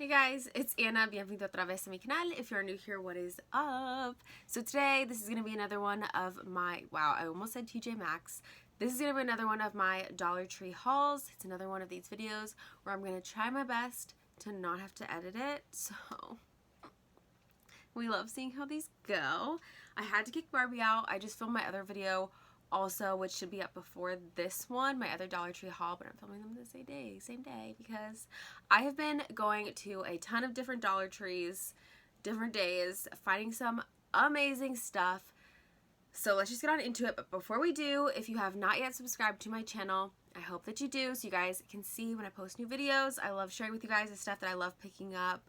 Hey guys, it's Anna. Bienvenido otra vez a mi canal. If you're new here, what is up? So today, this is going to be another one of my, wow, I almost said TJ Maxx. This is going to be another one of my Dollar Tree hauls. It's another one of these videos where I'm going to try my best to not have to edit it. So, we love seeing how these go. I had to kick Barbie out. I just filmed my other video also, which should be up before this one, my other Dollar Tree haul, but I'm filming them the same day because I have been going to a ton of different Dollar Trees, different days, finding some amazing stuff. So let's just get on into it. But before we do, if you have not yet subscribed to my channel, I hope that you do so you guys can see when I post new videos. I love sharing with you guys the stuff that I love picking up,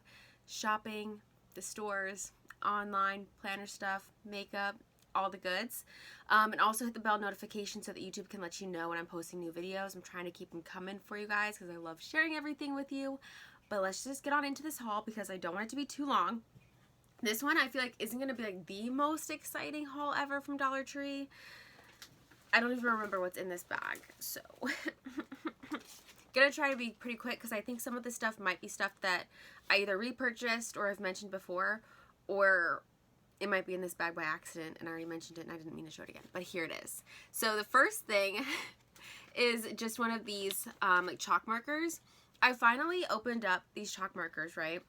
shopping, the stores, online, planner stuff, makeup, all the goods. And also hit the bell notification so that YouTube can let you know when I'm posting new videos. I'm trying to keep them coming for you guys because I love sharing everything with you. But let's just get on into this haul because I don't want it to be too long. This one I feel like isn't going to be like the most exciting haul ever from Dollar Tree. I don't even remember what's in this bag. So gonna try to be pretty quick because I think some of the stuff might be stuff that I either repurchased or I've mentioned before, or it might be in this bag by accident and I already mentioned it and I didn't mean to show it again, but here it is. So the first thing is just one of these like chalk markers. I finally opened up these chalk markers, right?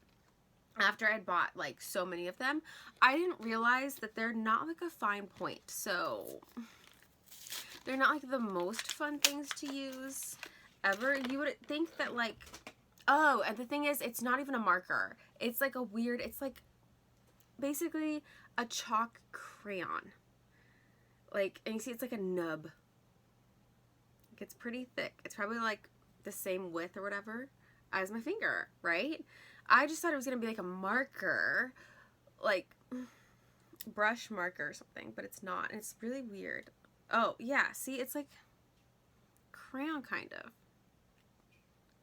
After I'd bought like so many of them. I didn't realize that they're not like a fine point. So they're not like the most fun things to use ever. You would think that like, oh, and the thing is, it's not even a marker. It's like a weird, it's like basically a chalk crayon. Like, and you see it's like a nub. Like, it's pretty thick. It's probably like the same width or whatever as my finger, right? I just thought it was gonna be like a marker, like brush marker or something, but it's not. And it's really weird. Oh yeah, see, it's like crayon kind of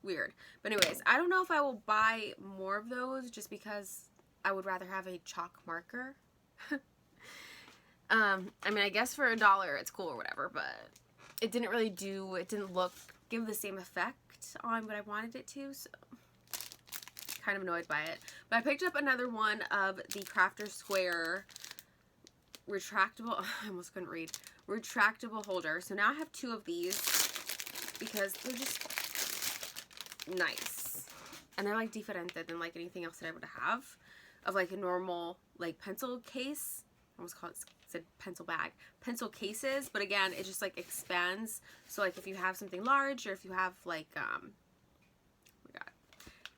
weird. But anyways, I don't know if I will buy more of those just because I would rather have a chalk marker. I mean, I guess for $1 it's cool or whatever, but it didn't really do, it didn't give the same effect on what I wanted it to, so kind of annoyed by it. But I picked up another one of the Crafter Square retractable, I almost couldn't read, retractable holder. So now I have two of these because they're just nice. And they're like differente than like anything else that I would have of like a normal like pencil case. I almost called it, said pencil bag. Pencil cases, but again, it just like expands. So like if you have something large, or if you have like oh my god,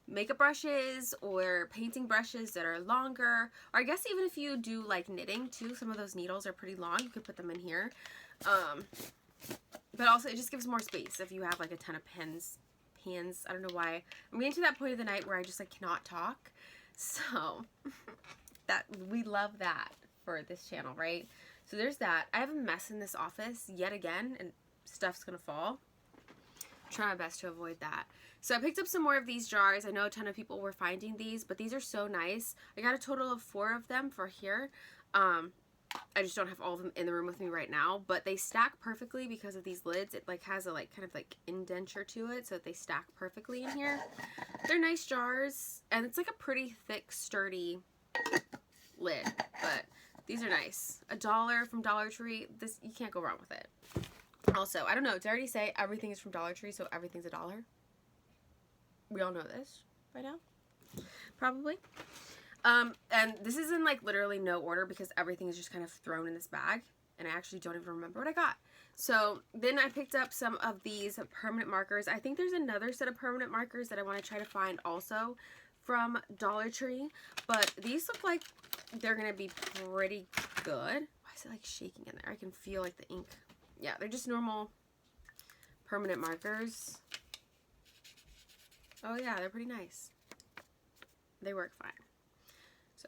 makeup brushes or painting brushes that are longer, or I guess even if you do like knitting too, some of those needles are pretty long, you could put them in here. But also it just gives more space if you have like a ton of pens. I don't know why. I'm getting to that point of the night where I just like cannot talk. So that we love that for this channel, right? So there's that. I have a mess in this office yet again, and stuff's gonna fall. I'm trying my best to avoid that. So I picked up some more of these jars. I know a ton of people were finding these, but these are so nice. I got a total of 4 of them for here. I just don't have all of them in the room with me right now, but they stack perfectly because of these lids. It like has a like kind of like indenture to it, so that they stack perfectly in here. They're nice jars, and it's like a pretty thick, sturdy lid, but these are nice. $1 from Dollar Tree. This, you can't go wrong with it. Also, I don't know, did I already say everything is from Dollar Tree, so everything's $1? We all know this by now, probably. And this is in like literally no order because everything is just kind of thrown in this bag and I actually don't even remember what I got. So then I picked up some of these permanent markers. I think there's another set of permanent markers that I want to try to find also from Dollar Tree, but these look like they're gonna be pretty good. Why is it like shaking in there? I can feel like the ink. Yeah, they're just normal permanent markers. Oh yeah, they're pretty nice. They work fine. So,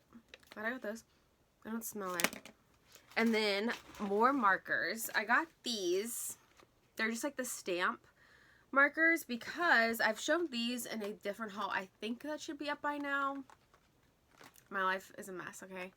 glad I got those. I don't smell it. And then more markers. I got these. They're just like the stamp markers because I've shown these in a different haul. I think that should be up by now. My life is a mess, okay?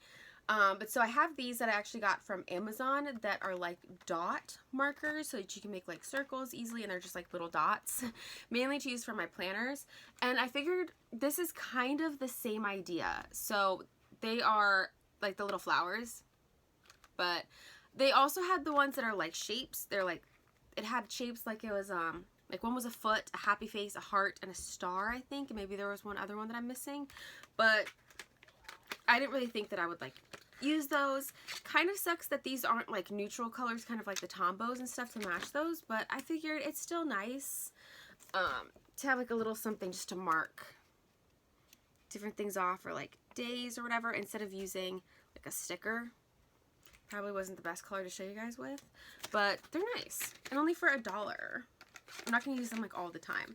But so I have these that I actually got from Amazon that are like dot markers so that you can make like circles easily, and they're just like little dots, mainly to use for my planners. And I figured this is kind of the same idea. So they are like the little flowers, but they also had the ones that are like shapes. They're like, it had shapes like it was like one was a foot, a happy face, a heart, and a star, I think. And maybe there was one other one that I'm missing, but I didn't really think that I would like use those. Kind of sucks that these aren't like neutral colors, kind of like the Tombos and stuff to match those, but I figured it's still nice to have like a little something just to mark different things off, or like days or whatever, instead of using like a sticker. Probably wasn't the best color to show you guys with, but they're nice and only for $1. I'm not gonna use them like all the time,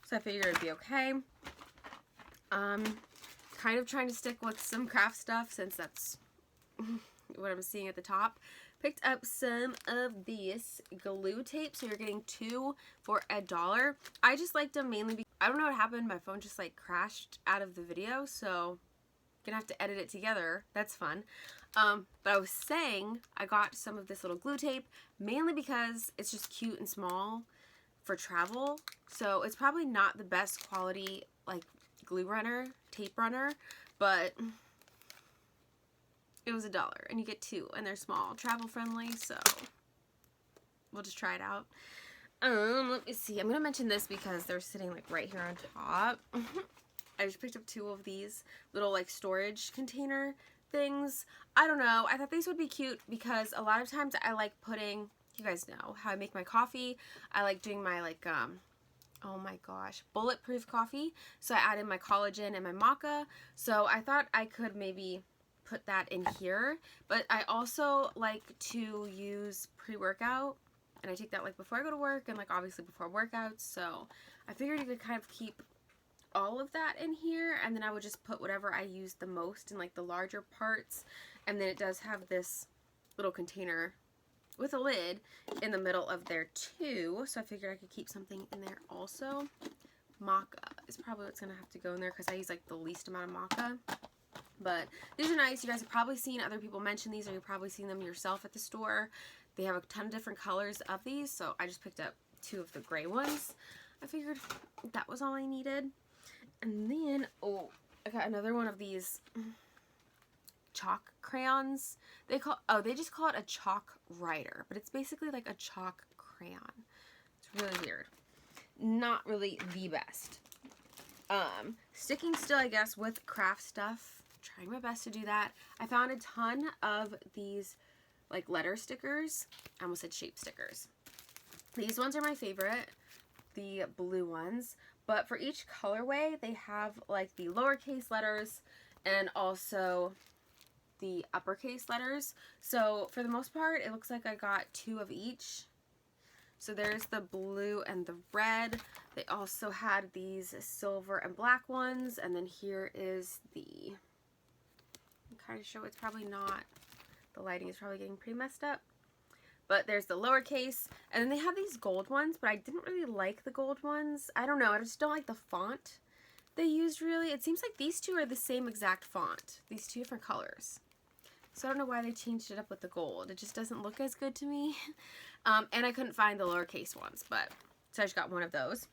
so I figured it'd be okay. Kind of trying to stick with some craft stuff since that's what I'm seeing at the top. Picked up some of this glue tape, so you're getting 2 for $1. I just liked them mainly because I don't know what happened. My phone just like crashed out of the video, so gonna have to edit it together. That's fun. But I was saying I got some of this little glue tape mainly because it's just cute and small for travel. So it's probably not the best quality like glue runner, tape runner, but it was $1 and you get 2 and they're small, travel friendly, so we'll just try it out. Let me see. I'm gonna mention this because they're sitting like right here on top. I just picked up 2 of these little like storage container things. I don't know. I thought these would be cute because a lot of times I like putting, you guys know how I make my coffee. I like doing my like, oh my gosh, bulletproof coffee. So I added my collagen and my maca. So I thought I could maybe put that in here. But I also like to use pre-workout. And I take that like before I go to work and like obviously before workouts. So I figured you could kind of keep all of that in here, and then I would just put whatever I use the most in like the larger parts. And then it does have this little container with a lid in the middle of there too, so I figured I could keep something in there also. Maca is probably what's gonna have to go in there because I use like the least amount of maca. But these are nice. You guys have probably seen other people mention these, or you've probably seen them yourself at the store. They have a ton of different colors of these, so I just picked up 2 of the gray ones. I figured that was all I needed. And then, oh, I got another one of these chalk crayons. They just call it a chalk writer, but it's basically like a chalk crayon. It's really weird. Not really the best. Sticking still, I guess, with craft stuff. Trying my best to do that. I found a ton of these like letter stickers. I almost said shape stickers. These ones are my favorite, the blue ones. But for each colorway, they have like the lowercase letters and also the uppercase letters. So for the most part, it looks like I got 2 of each. So there's the blue and the red. They also had these silver and black ones. And then here is the, I'm kind of sure it's probably not, the lighting is probably getting pretty messed up. But there's the lowercase, and then they have these gold ones, but I didn't really like the gold ones. I don't know, I just don't like the font they used really. It seems like these 2 are the same exact font, these 2 different colors. So I don't know why they changed it up with the gold. It just doesn't look as good to me. And I couldn't find the lowercase ones, but so I just got one of those.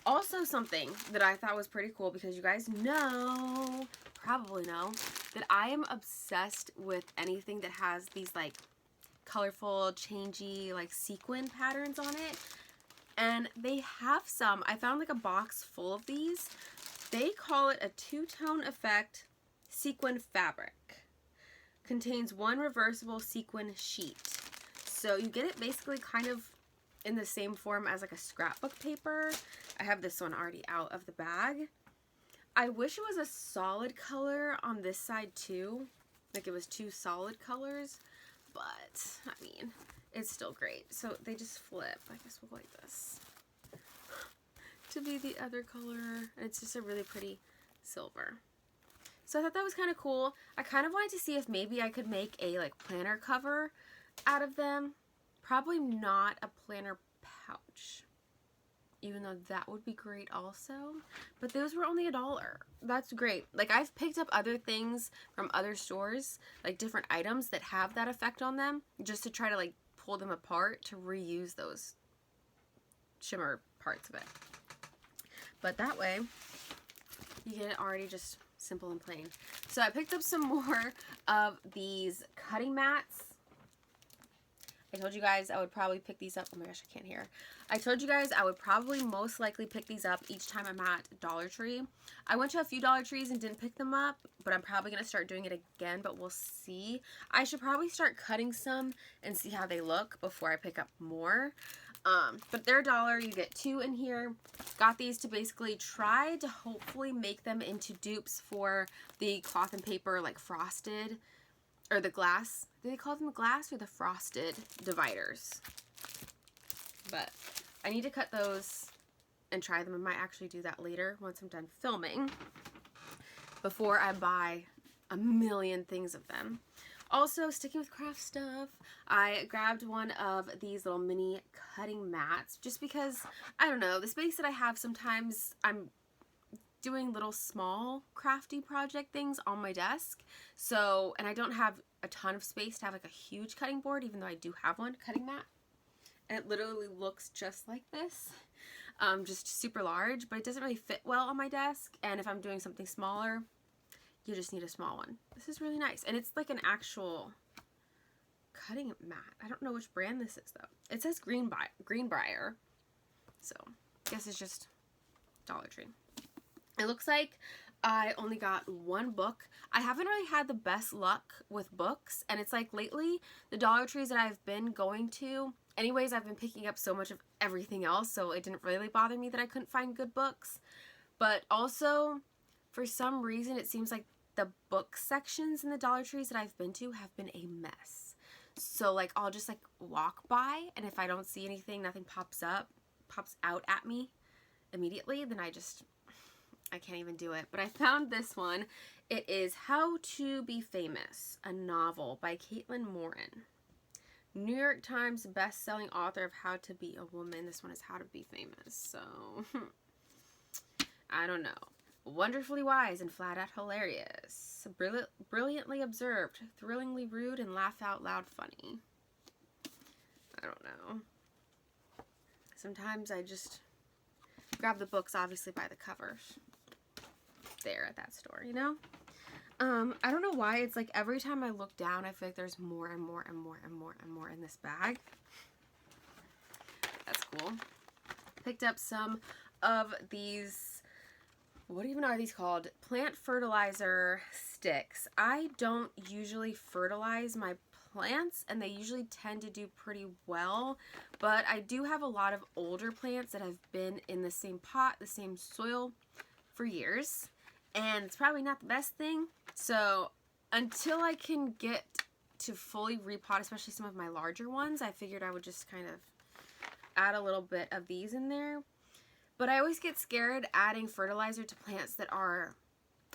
Also something that I thought was pretty cool, because you guys know, probably know, that I am obsessed with anything that has these like colorful, changey, like sequin patterns on it. And they have some. I found like a box full of these. They call it a 2-tone effect sequin fabric. Contains 1 reversible sequin sheet. So you get it basically kind of in the same form as like a scrapbook paper. I have this one already out of the bag. I wish it was a solid color on this side too. Like it was 2 solid colors. But, I mean, it's still great. So they just flip. I guess we'll like this to be the other color. And it's just a really pretty silver. So I thought that was kind of cool. I kind of wanted to see if maybe I could make a like planner cover out of them. Probably not a planner pouch. even though that would be great also. But those were only $1. That's great. Like, I've picked up other things from other stores, like different items that have that effect on them, just to try to like pull them apart to reuse those shimmer parts of it. But that way, you get it already just simple and plain. So I picked up some more of these cutting mats. I told you guys I would probably pick these up. Oh my gosh, I can't hear. I told you guys I would probably most likely pick these up each time I'm at Dollar Tree. I went to a few Dollar Trees and didn't pick them up, but I'm probably going to start doing it again, but we'll see. I should probably start cutting some and see how they look before I pick up more. But they're $1. You get 2 in here. Got these to basically try to hopefully make them into dupes for the cloth and paper like frosted, or the glass. Do they call them the glass or the frosted dividers? But I need to cut those and try them. I might actually do that later once I'm done filming, before I buy a million things of them. Also, sticking with craft stuff, I grabbed one of these little mini cutting mats just because, I don't know, the space that I have, sometimes I'm doing little small crafty project things on my desk. So, and I don't have a ton of space to have like a huge cutting board, even though I do have one cutting mat. And it literally looks just like this, just super large, but it doesn't really fit well on my desk. And if I'm doing something smaller, you just need a small one. This is really nice. And it's like an actual cutting mat. I don't know which brand this is though. It says Greenbrier. So I guess it's just Dollar Tree. It looks like I only got one book. I haven't really had the best luck with books. And it's like lately, the Dollar Trees that I've been going to, anyways, I've been picking up so much of everything else. So it didn't really bother me that I couldn't find good books. But also, for some reason, it seems like the book sections in the Dollar Trees that I've been to have been a mess. So like I'll just like walk by, and if I don't see anything, nothing pops out at me immediately, then I can't even do it. But I found this one. It is How to Be Famous, a novel by Caitlin Morin. New York Times best-selling author of How to Be a Woman. This one is How to Be Famous. So I don't know. Wonderfully wise and flat out hilarious. Brilliantly observed, thrillingly rude, and laugh out loud funny. I don't know. Sometimes I just grab the books, obviously, by the covers. There at that store, you know? I don't know why. It's like every time I look down, I feel like there's more and more and more and more and more in this bag. That's cool. Picked up some of these, what even are these called? Plant fertilizer sticks. I don't usually fertilize my plants, and they usually tend to do pretty well, but I do have a lot of older plants that have been in the same pot, the same soil for years, and it's probably not the best thing. So until I can get to fully repot, especially some of my larger ones, I figured I would just kind of add a little bit of these in there. But I always get scared adding fertilizer to plants that are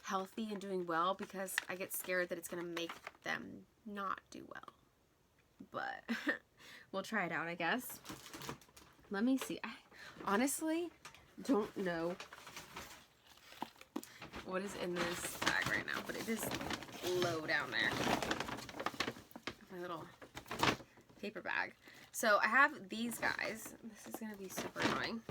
healthy and doing well, because I get scared that it's going to make them not do well. But we'll try it out, I guess. Let me see. I honestly don't know what is in this bag right now, but it is low down there. My little paper bag. So I have these guys. This is going to be super annoying.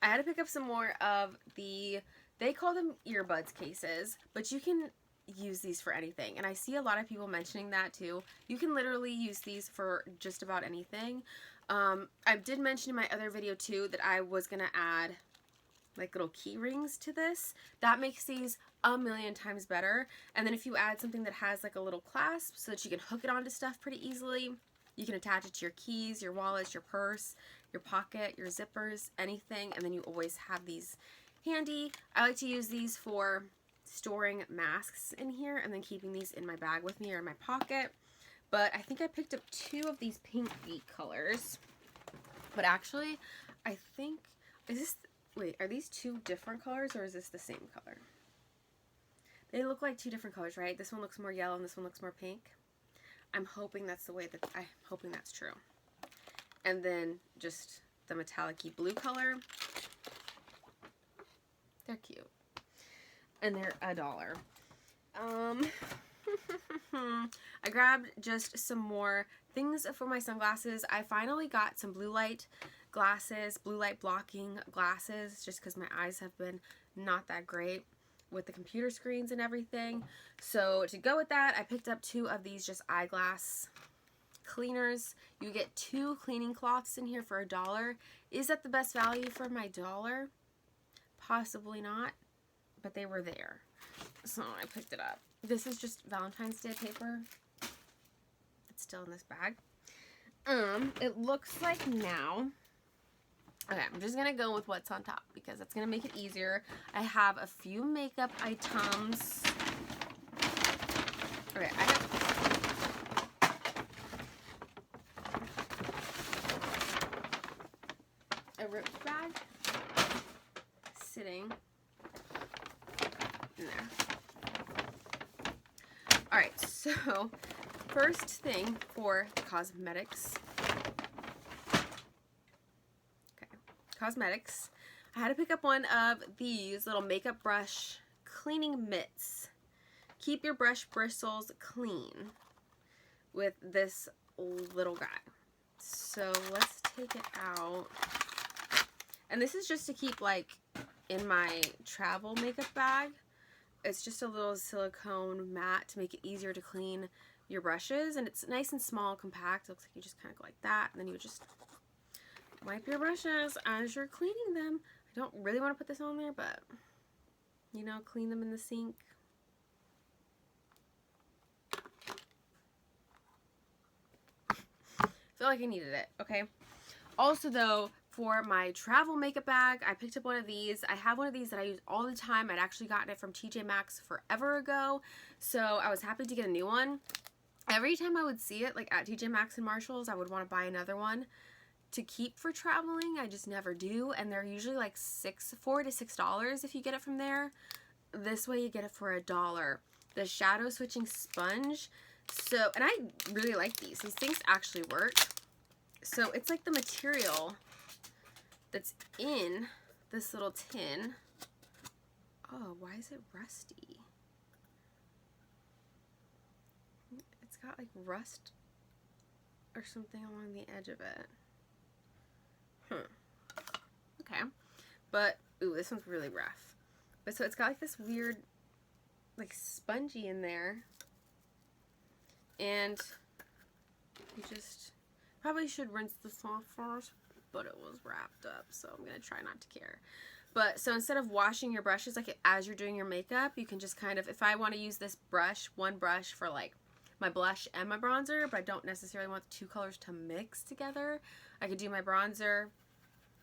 I had to pick up some more of the, they call them earbuds cases, but you can use these for anything. And I see a lot of people mentioning that too. You can literally use these for just about anything. I did mention in my other video too that I was going to add like little key rings to this. That makes these a million times better. And then if you add something that has like a little clasp so that you can hook it onto stuff pretty easily, you can attach it to your keys, your wallets, your purse, your pocket, your zippers, anything, and then you always have these handy. I like to use these for storing masks in here and then keeping these in my bag with me or in my pocket. But I think I picked up 2 of these pinky colors. But actually, I think, is this, wait, are these 2 different colors or is this the same color? They look like 2 different colors, right? This one looks more yellow and this one looks more pink. I'm hoping that's the way that, I'm hoping that's true. And then just the metallic-y blue color. They're cute. And they're $1. I grabbed just some more things for my sunglasses. I finally got some blue light glasses, blue light blocking glasses, just because my eyes have been not that great with the computer screens and everything. So to go with that, I picked up 2 of these just eyeglass cleaners. You get 2 cleaning cloths in here for $1. Is that the best value for my $1? Possibly not, but they were there, so I picked it up. This is just Valentine's Day paper. It's still in this bag. It looks like now, okay, I'm just gonna go with what's on top because that's gonna make it easier. I have a few makeup items. Okay, I have a rip bag sitting in there. Alright, so first thing for cosmetics. Okay, cosmetics. I had to pick up one of these little makeup brush cleaning mitts. Keep your brush bristles clean with this little guy. So let's take it out. And this is just to keep like in my travel makeup bag. It's just a little silicone mat to make it easier to clean your brushes, and it's nice and small, compact. It looks like you just kind of go like that, and then you just wipe your brushes as you're cleaning them. I don't really want to put this on there, but you know, clean them in the sink. I feel like I needed it. Okay. Also though, for my travel makeup bag, I picked up one of these. I have one of these that I use all the time. I'd actually gotten it from TJ Maxx forever ago, so I was happy to get a new one. Every time I would see it, like at TJ Maxx and Marshalls, I would want to buy another one to keep for traveling. I just never do, and they're usually like $4 to $6 if you get it from there. This way you get it for $1. The shadow switching sponge. So, and I really like these. These things actually work. So it's like the material that's in this little tin. Oh, why is it rusty? It's got like rust or something along the edge of it. Okay. But, ooh, this one's really rough. But so it's got like this weird, like spongy in there. And you just probably should rinse this off first, but it was wrapped up, so I'm going to try not to care. But, so instead of washing your brushes, like as you're doing your makeup, you can just kind of, if I want to use this brush, one brush for like my blush and my bronzer, but I don't necessarily want the 2 colors to mix together, I could do my bronzer,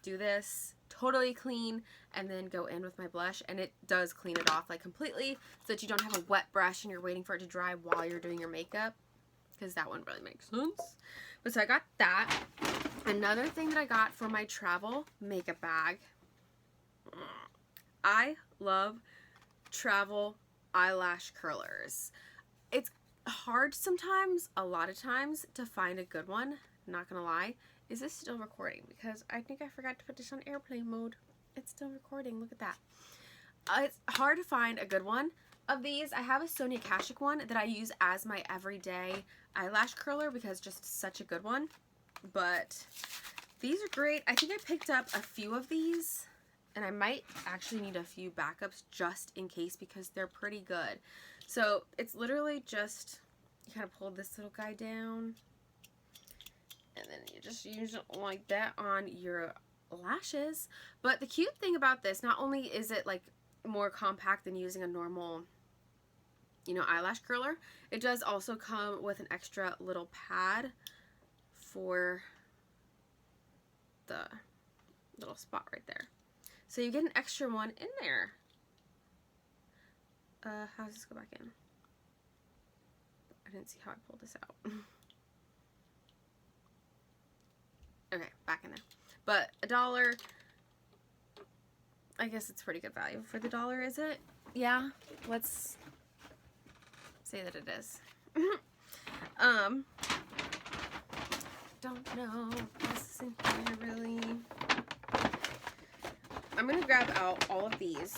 do this, totally clean, and then go in with my blush, and it does clean it off like completely, so that you don't have a wet brush and you're waiting for it to dry while you're doing your makeup, because that one really makes sense. But so I got that. Another thing that I got for my travel makeup bag, I love travel eyelash curlers. It's hard sometimes, a lot of times, to find a good one, not gonna lie. Is this still recording? Because I think I forgot to put this on airplane mode. It's still recording, look at that. It's hard to find a good one. Of these, I have a Sonia Kashuk one that I use as my everyday eyelash curler because just such a good one. But these are great. I think I picked up a few of these, and I might actually need a few backups just in case because they're pretty good. So it's literally just, you kind of pull this little guy down, and then you just use it like that on your lashes. But the cute thing about this, not only is it like more compact than using a normal, you know, eyelash curler, it does also come with an extra little pad for the little spot right there. So you get an extra one in there. How does this go back in? I didn't see how I pulled this out. Okay, back in there. But $1, I guess it's pretty good value for the $1, is it? Yeah, let's say that it is. don't know what's in here really. I'm gonna grab out all of these.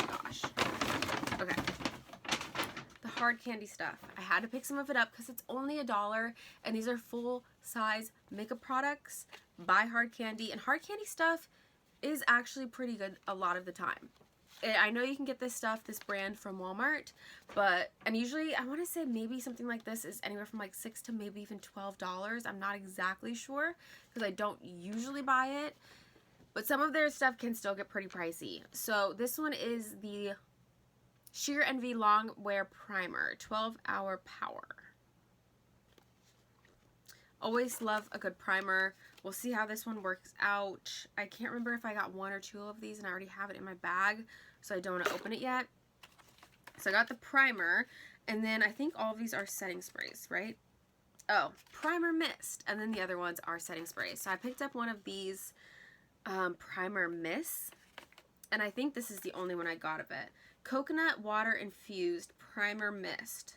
Gosh. Okay. The hard candy stuff. I had to pick some of it up because it's only $1, and these are full-size makeup products by Hard Candy, and Hard Candy stuff is actually pretty good a lot of the time. I know you can get this stuff, this brand, from Walmart, and usually I want to say maybe something like this is anywhere from like $6 to maybe even $12. I'm not exactly sure because I don't usually buy it, but some of their stuff can still get pretty pricey. So this one is the Sheer Envy Long Wear Primer, 12-Hour Power. Always love a good primer. We'll see how this one works out. I can't remember if I got 1 or 2 of these, and I already have it in my bag, so I don't want to open it yet. So I got the primer, and then I think all of these are setting sprays, right? Oh, primer mist, and then the other ones are setting sprays. So I picked up one of these primer mists, and I think this is the only one I got of it. Coconut water infused primer mist.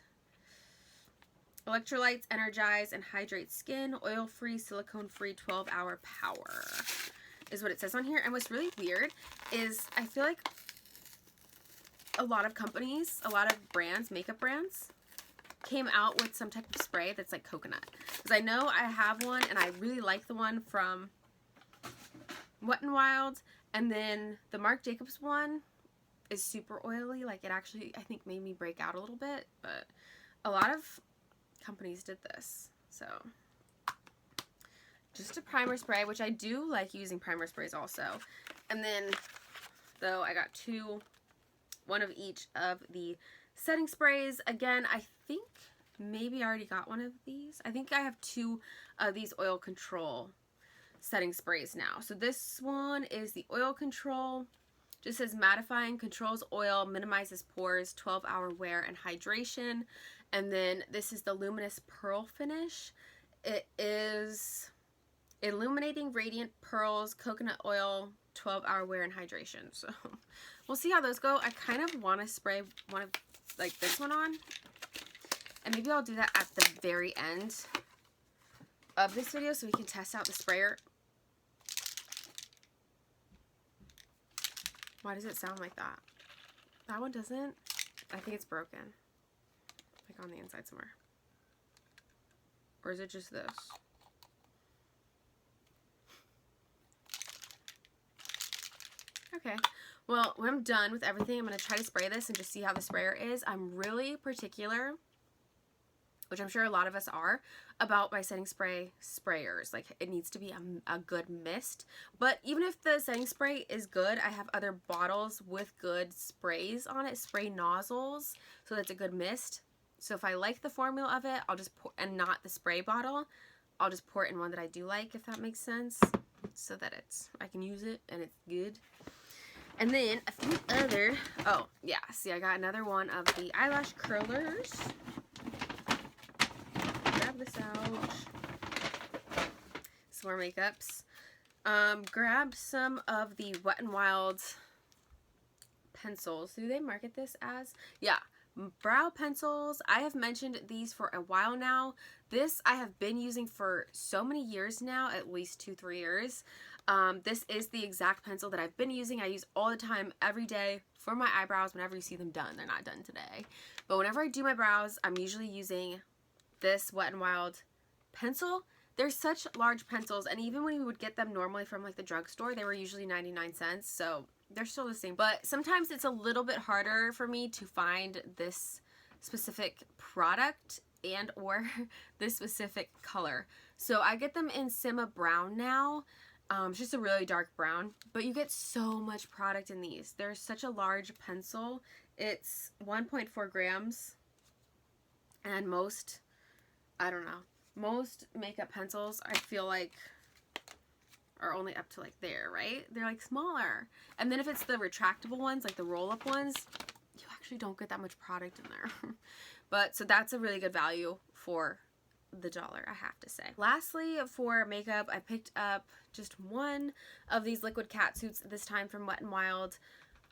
Electrolytes, energize, and hydrate skin. Oil-free, silicone-free, 12-hour power is what it says on here. And what's really weird is I feel like a lot of companies, a lot of brands, makeup brands, came out with some type of spray that's like coconut. Because I know I have one, and I really like the one from Wet n Wild. And then the Marc Jacobs one is super oily. Like, it actually, I think, made me break out a little bit. But a lot of companies did this. So just a primer spray, which I do like using primer sprays also. And then though I got 2, one of each of the setting sprays. Again, I think maybe I already got one of these. I think I have 2 of these oil control setting sprays now. So this one is the oil control. Just says mattifying, controls oil, minimizes pores, 12-hour wear and hydration. And then this is the luminous pearl finish. It is illuminating radiant pearls, coconut oil, 12-hour wear and hydration. So we'll see how those go. I kind of want to spray one of like this one on, and maybe I'll do that at the very end of this video so we can test out the sprayer. Why does it sound like that? That one doesn't. I think it's broken. Like on the inside somewhere. Or is it just this? Okay. Well, when I'm done with everything, I'm going to try to spray this and just see how the sprayer is. I'm really particular, which I'm sure a lot of us are, about my setting spray sprayers. Like, it needs to be a good mist. But even if the setting spray is good, I have other bottles with good sprays on it, spray nozzles, so that's a good mist. So if I like the formula of it, I'll just pour, and not the spray bottle, I'll just pour it in one that I do like, if that makes sense, so that I can use it and it's good. And then a few other, oh yeah, see, I got another one of the eyelash curlers. Grab this out. Some more makeups. Grab some of the Wet n Wild pencils. Do they market this as? Yeah. Brow pencils. I have mentioned these for a while now. This I have been using for so many years now, at least 2-3 years. This is the exact pencil that I've been using. I use all the time, every day, for my eyebrows whenever you see them done. They're not done today. But whenever I do my brows, I'm usually using this Wet n Wild pencil. They're such large pencils, and even when you would get them normally from like the drugstore, they were usually 99 cents. So they're still the same, but sometimes it's a little bit harder for me to find this specific product and or this specific color. So I get them in Simma Brown now. It's just a really dark brown, but you get so much product in these. They're such a large pencil. It's 1.4 grams, and most, I don't know, most makeup pencils I feel like are only up to like there, right? They're like smaller. And then if it's the retractable ones, like the roll-up ones, you actually don't get that much product in there. But so that's a really good value for the dollar, I have to say. Lastly, for makeup, I picked up just one of these liquid cat suits, this time from Wet n Wild.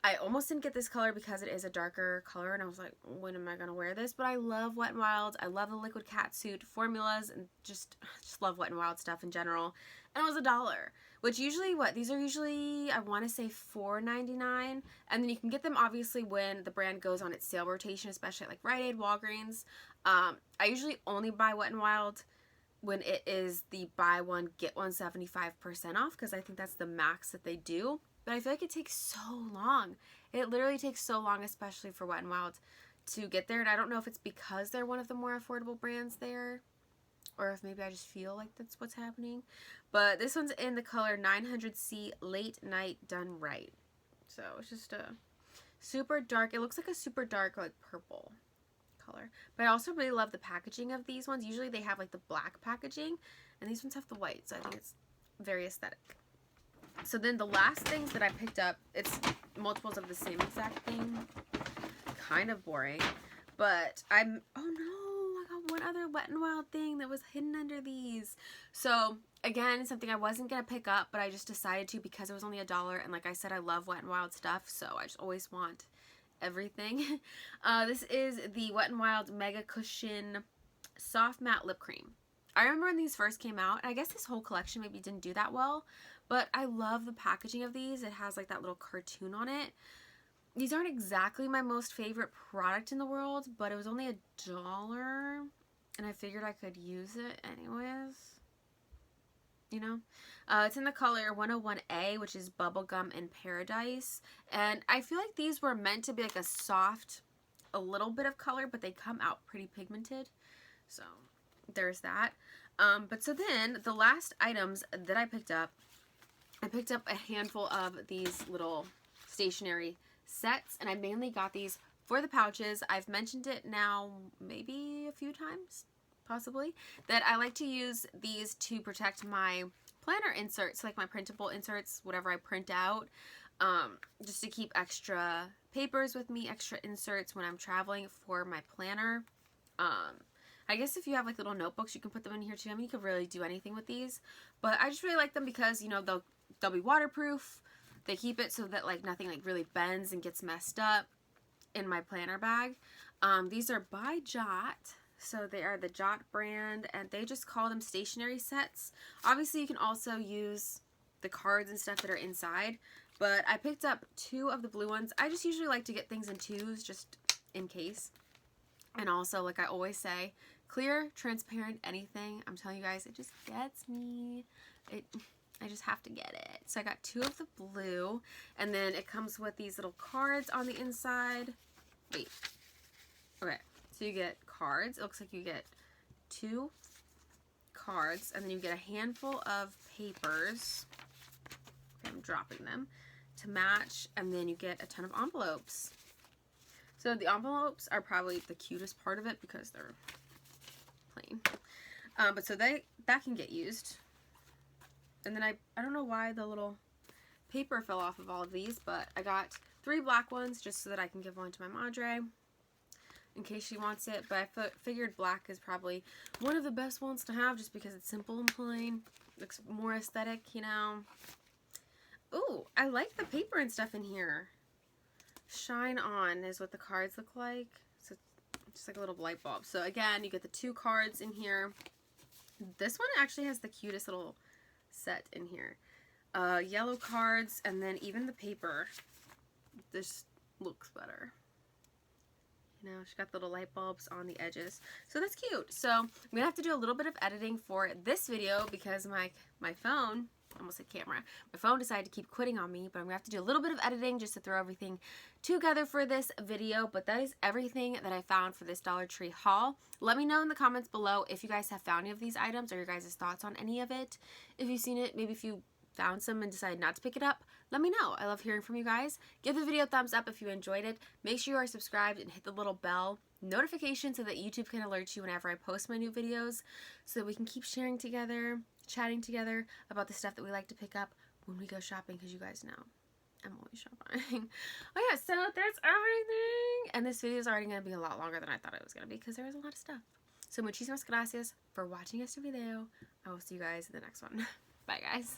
I almost didn't get this color because it is a darker color, and I was like, when am I going to wear this? But I love Wet n Wild. I love the liquid catsuit formulas, and just love Wet n Wild stuff in general. And it was $1, which usually, these are usually, I want to say $4.99, and then you can get them obviously when the brand goes on its sale rotation, especially at like Rite Aid, Walgreens. I usually only buy Wet n Wild when it is the buy one, get one 75% off, because I think that's the max that they do. But I feel like it takes so long. It literally takes so long, especially for Wet n Wild, to get there. And I don't know if it's because they're one of the more affordable brands there, or if maybe I just feel like that's what's happening. But this one's in the color 900C Late Night Done Right. So it's just a super dark. It looks like a super dark, like purple color. But I also really love the packaging of these ones. Usually they have like the black packaging, and these ones have the white. So I think it's very aesthetic. So then the last things that I picked up, it's multiples of the same exact thing. Kind of boring. But oh no, I got one other Wet n Wild thing that was hidden under these. So again, something I wasn't going to pick up, but I just decided to because it was only $1. And like I said, I love Wet n Wild stuff, so I just always want everything. This is the Wet n Wild Mega Cushion Soft Matte Lip Cream. I remember when these first came out, and I guess this whole collection maybe didn't do that well, but I love the packaging of these. It has like that little cartoon on it. These aren't exactly my most favorite product in the world, but it was only $1, and I figured I could use it anyways. You know? It's in the color 101A, which is Bubblegum in Paradise, and I feel like these were meant to be like a soft, a little bit of color, but they come out pretty pigmented, so there's that. But so then the last items that I picked up a handful of these little stationery sets, and I mainly got these for the pouches. I've mentioned it now maybe a few times, possibly, that I like to use these to protect my planner inserts, like my printable inserts, whatever I print out, just to keep extra papers with me, extra inserts when I'm traveling for my planner. I guess if you have like little notebooks, you can put them in here too. I mean, you could really do anything with these, but I just really like them because, you know, they'll be waterproof. They keep it so that like nothing like really bends and gets messed up in my planner bag. These are by Jot, so they are the Jot brand, and they just call them stationery sets. Obviously, you can also use the cards and stuff that are inside, but I picked up 2 of the blue ones. I just usually like to get things in 2s just in case. And also, like I always say, clear, transparent, anything. I'm telling you guys, it just gets me. I just have to get it. So I got 2 of the blue, and then it comes with these little cards on the inside. Wait. Okay, so you get cards. It looks like you get 2 cards, and then you get a handful of papers. Okay, I'm dropping them to match, and then you get a ton of envelopes. So the envelopes are probably the cutest part of it because they're plain. But so that can get used. And then I don't know why the little paper fell off of all of these, but I got 3 black ones just so that I can give one to my madre in case she wants it. But I figured black is probably one of the best ones to have just because it's simple and plain. Looks more aesthetic, you know. Ooh, I like the paper and stuff in here. Shine On is what the cards look like. So it's just like a little light bulb. So again, you get the 2 cards in here. This one actually has the cutest little set in here. Yellow cards, and then even the paper. This looks better. You know, she's got the little light bulbs on the edges. So that's cute. So I'm going to have to do a little bit of editing for this video because my phone, I almost said camera, my phone decided to keep quitting on me, but I'm going to have to do a little bit of editing just to throw everything together for this video. But that is everything that I found for this Dollar Tree haul. Let me know in the comments below if you guys have found any of these items or your guys' thoughts on any of it. If you've seen it, maybe if you found some and decided not to pick it up, let me know. I love hearing from you guys. Give the video a thumbs up if you enjoyed it. Make sure you are subscribed and hit the little bell notification so that YouTube can alert you whenever I post my new videos so that we can keep sharing together, chatting together about the stuff that we like to pick up when we go shopping, because you guys know I'm always shopping. Oh yeah, so that's everything. And this video is already going to be a lot longer than I thought it was going to be because there was a lot of stuff. So muchísimas gracias for watching este video. I will see you guys in the next one. Bye guys.